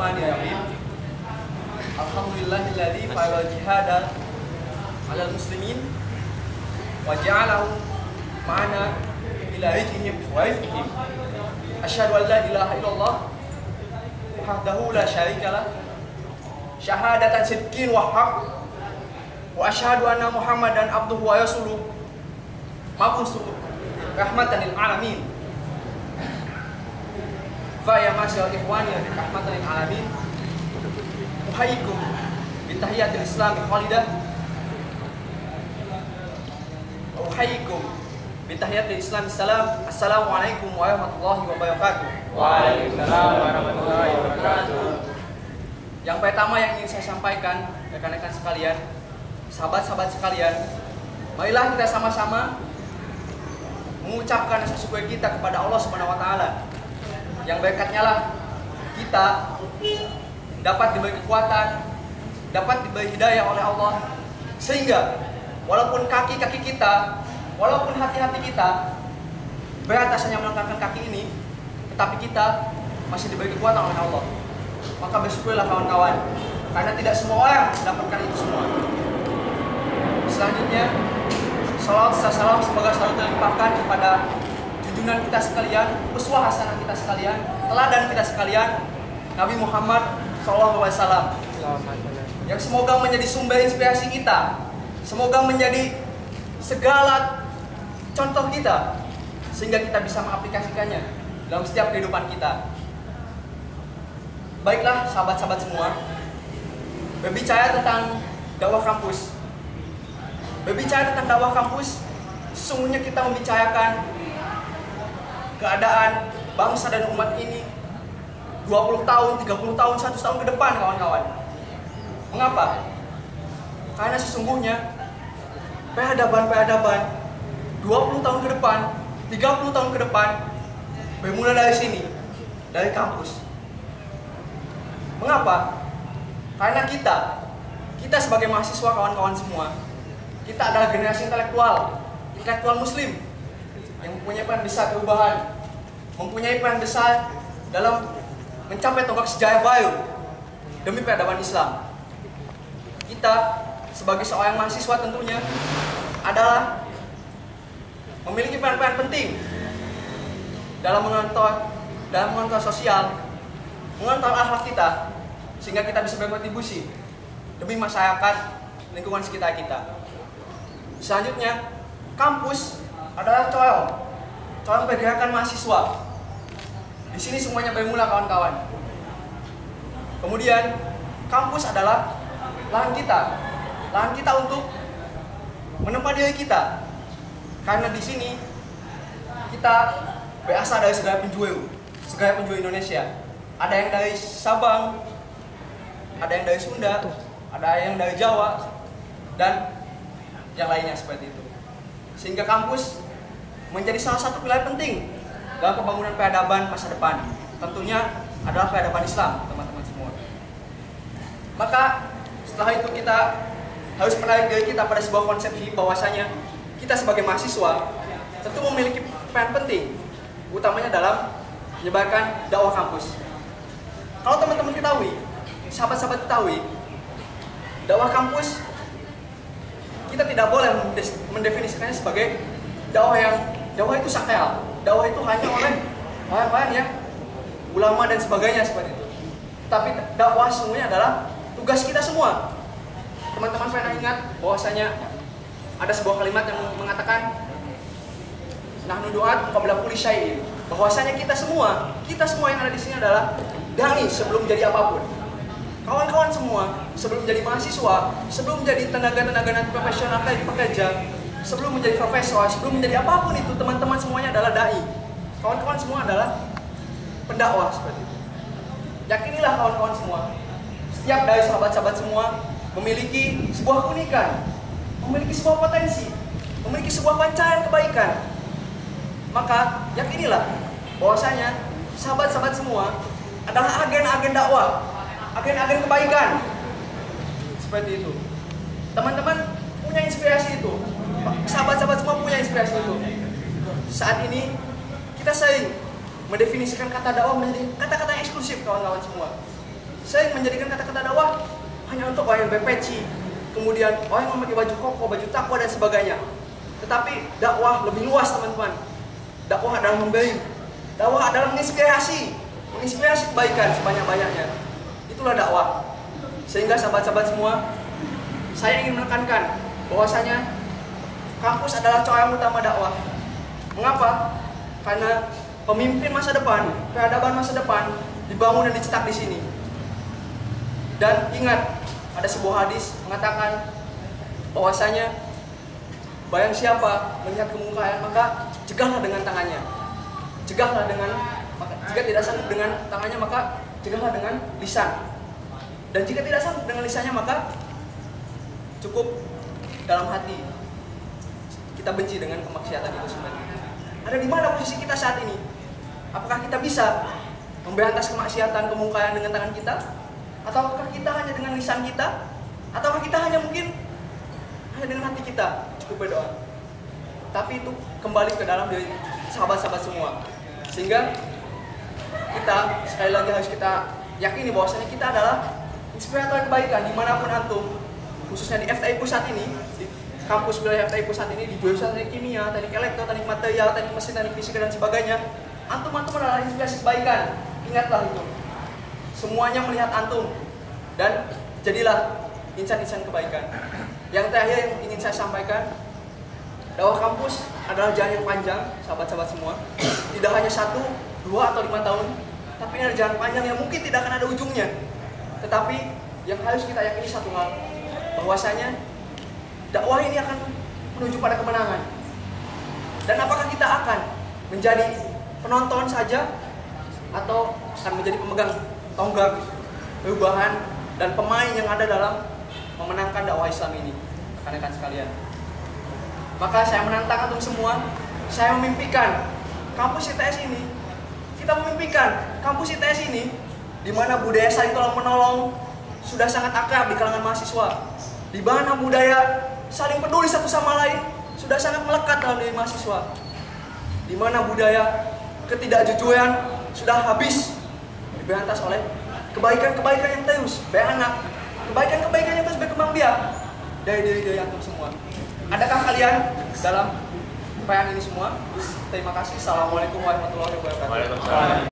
Bismillahirrahmanirrahim. Alhamdulillahilladzi fa'ala jihada 'alal muslimin wa ja'alahu ma'ana ila rijihim wa rifqihim. Asyhadu an la ilaha illallah wahdahu la syarikalah syahadatan sidqin wa haqq wa asyhadu anna Muhammadan abduhu wa rasuluh mab'utsu rahmatan lil alamin. Fa ya masyaallah ikhwani rahmatan lil alamin. Uhayyikum bi tahiyatil islam khalidah. Uhayyikum bi tahiyatil islam salam. Assalamualaikum warahmatullahi wabarakatuh. Waalaikumsalam warahmatullahi wabarakatuh. Yang pertama yang ingin saya sampaikan, rekan-rekan sekalian, sahabat-sahabat sekalian, marilah kita sama-sama mengucapkan rasa syukur kita kepada Allah Subhanahu wa taala. Yang berkatnya lah kita dapat diberi kekuatan, dapat diberi hidayah oleh Allah, sehingga walaupun kaki-kaki kita, walaupun hati-hati kita berat rasanya melangkahkan kaki ini, tetapi kita masih diberi kekuatan oleh Allah. Maka bersyukurlah kawan-kawan, karena tidak semua orang mendapatkan itu semua. Selanjutnya, salawat serta salam semoga selalu terlimpahkan kepada junjungan kita sekalian, uswah hasanah kita sekalian, teladan kita sekalian, Nabi Muhammad SAW, yang semoga menjadi sumber inspirasi kita, semoga menjadi segala contoh kita, sehingga kita bisa mengaplikasikannya dalam setiap kehidupan kita. Baiklah sahabat-sahabat semua, berbicara tentang dakwah kampus, sesungguhnya kita membicarakan keadaan bangsa dan umat ini 20 tahun, 30 tahun, 100 tahun ke depan, kawan-kawan. Mengapa? Karena sesungguhnya peradaban 20 tahun ke depan, 30 tahun ke depan bermula dari sini, dari kampus. Mengapa? Karena kita sebagai mahasiswa, kawan-kawan semua, kita adalah generasi intelektual muslim yang mempunyai peran besar perubahan, mempunyai peran besar dalam mencapai tonggak sejarah baru demi peradaban Islam. Kita sebagai seorang mahasiswa tentunya adalah memiliki peran-peran penting dalam mengontrol sosial, mengontrol akhlak kita, sehingga kita bisa berkontribusi demi masyarakat lingkungan sekitar kita. Selanjutnya, kampus adalah corong pergerakan mahasiswa. Di sini semuanya bermula, kawan-kawan. Kemudian, kampus adalah lahan kita untuk menempa diri kita. Karena di sini kita berasal dari segala penjuru Indonesia. Ada yang dari Sabang, ada yang dari Sunda, ada yang dari Jawa, dan yang lainnya seperti itu. Sehingga kampus menjadi salah satu pilar penting dalam pembangunan peradaban masa depan. Tentunya adalah peradaban Islam, teman-teman semua. Maka setelah itu kita harus menarik diri kita pada sebuah konsepsi bahwasanya kita sebagai mahasiswa tentu memiliki peran penting, utamanya dalam menyebarkan dakwah kampus. Kalau teman-teman ketahui, sahabat-sahabat ketahui, dakwah kampus kita tidak boleh mendefinisikannya sebagai dakwah itu sakral. Dakwah itu hanya oleh orang-orang yang ulama dan sebagainya seperti itu. Tapi dakwah sesungguhnya adalah tugas kita semua. Teman-teman pernah ingat bahwasanya ada sebuah kalimat yang mengatakan nahnu du'at qabla kulli syai'in. Bahwasanya kita semua yang ada di sini adalah dai sebelum jadi apapun. Kawan-kawan semua, sebelum menjadi mahasiswa, sebelum menjadi tenaga-tenaga nanti profesional kayak pekerja, sebelum menjadi profesor, sebelum menjadi apapun itu, teman-teman semuanya adalah dai. Kawan-kawan semua adalah pendakwah seperti itu. Yakinilah kawan-kawan semua, setiap dari sahabat-sahabat semua memiliki sebuah keunikan, memiliki sebuah potensi, memiliki sebuah pancaran kebaikan. Maka yakinilah bahwasanya sahabat-sahabat semua adalah agen-agen dakwah, agen-agen kebaikan. Seperti itu. Teman-teman punya inspirasi itu. Sahabat-sahabat semua punya inspirasi itu. Saat ini kita sering mendefinisikan kata dakwah menjadi kata-kata yang eksklusif, kawan-kawan semua. Saya menjadikan kata-kata dakwah hanya untuk orang yang berpeci, kemudian orang yang memakai baju koko, baju takwa dan sebagainya. Tetapi dakwah lebih luas teman-teman. Dakwah adalah memberi, dakwah adalah menginspirasi kebaikan sebanyak-banyaknya. Itulah dakwah. Sehingga sahabat-sahabat semua, saya ingin menekankan bahwasanya kampus adalah corong utama dakwah. Mengapa? Karena pemimpin masa depan, peradaban masa depan dibangun dan dicetak di sini. Dan ingat, ada sebuah hadis mengatakan bahwasanya barang siapa melihat kemungkaran maka cegahlah dengan tangannya. Cegahlah dengan, jika tidak sanggup dengan tangannya maka cegahlah dengan lisan. Dan jika tidak sanggup dengan lisannya maka cukup dalam hati kita benci dengan kemaksiatan itu sebenarnya. Ada di mana posisi kita saat ini? Apakah kita bisa memberantas kemaksiatan, kemungkaran dengan tangan kita? Ataukah kita hanya dengan lisan kita? Ataukah kita hanya mungkin hanya dengan hati kita cukup berdoa? Tapi itu kembali ke dalam diri sahabat-sahabat semua. Sehingga kita sekali lagi harus kita yakini bahwasanya kita adalah inspirator kebaikan dimanapun antum, khususnya di FTI Pusat ini, di kampus wilayah FTI Pusat ini, di jurusan teknik kimia, teknik elektro, teknik material, teknik mesin, teknik fisika dan sebagainya. Antum adalah inspirasi kebaikan. Ingatlah itu. Semuanya melihat antum dan jadilah insan-insan kebaikan. Yang terakhir yang ingin saya sampaikan, dakwah kampus adalah jalan yang panjang, sahabat-sahabat semua. Tidak hanya 1, 2, atau 5 tahun, tapi ini adalah jalan panjang yang mungkin tidak akan ada ujungnya. Tetapi yang harus kita yakini satu hal, bahwasanya dakwah ini akan menuju pada kemenangan. Dan apakah kita akan menjadi penonton saja atau akan menjadi pemegang tonggak perubahan dan pemain yang ada dalam memenangkan dakwah Islam ini, rekan-rekan sekalian. Maka saya menantang antum semua, saya memimpikan kampus ITS ini, kita memimpikan kampus ITS ini di mana budaya saling tolong menolong sudah sangat akrab di kalangan mahasiswa, di mana budaya saling peduli satu sama lain sudah sangat melekat dalam diri mahasiswa, di mana budaya ketidakjujuran sudah habis diberantas oleh kebaikan-kebaikan yang terus beranak, kebaikan-kebaikan yang terus berkembang biak dari diri antum semua. Adakah kalian dalam upaya ini semua? Terima kasih. Assalamualaikum warahmatullahi wabarakatuh.